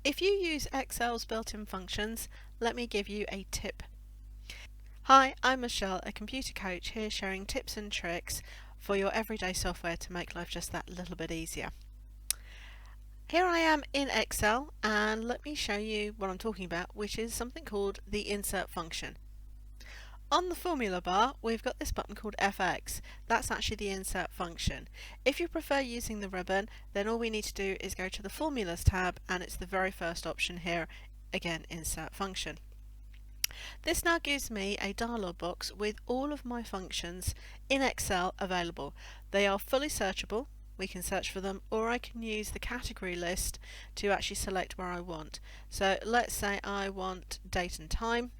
If you use Excel's built-in functions, let me give you a tip. Hi, I'm Michelle, a computer coach here sharing tips and tricks for your everyday software to make life just that little bit easier. Here I am in Excel, and let me show you what I'm talking about, which is something called the insert function. On the formula bar, we've got this button called FX. That's actually the insert function. If you prefer using the ribbon, then all we need to do is go to the Formulas tab, and it's the very first option here, again, insert function. This now gives me a dialog box with all of my functions in Excel available. They are fully searchable. We can search for them, or I can use the category list to actually select where I want. So let's say I want date and time.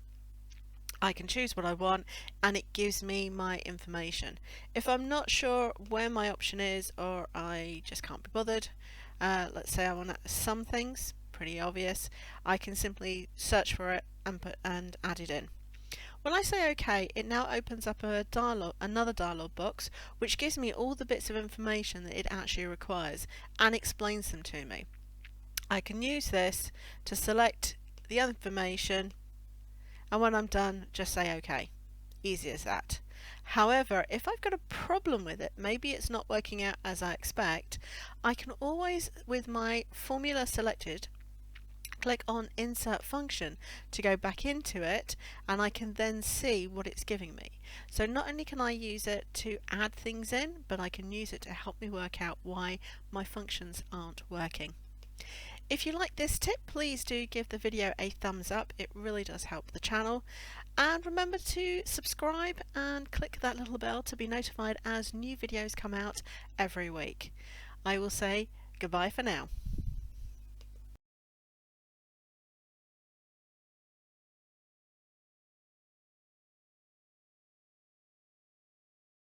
I can choose what I want, and it gives me my information. If I'm not sure where my option is, or I just can't be bothered, let's say I want some things, pretty obvious, I can simply search for it and add it in. When I say OK, it now opens up another dialog box, which gives me all the bits of information that it actually requires and explains them to me. I can use this to select the information, and when I'm done, just say OK. Easy as that. However, if I've got a problem with it, maybe it's not working out as I expect, I can always, with my formula selected, click on Insert Function to go back into it, and I can then see what it's giving me. So not only can I use it to add things in, but I can use it to help me work out why my functions aren't working. If you like this tip, please do give the video a thumbs up. It really does help the channel. And remember to subscribe and click that little bell to be notified as new videos come out every week. I will say goodbye for now.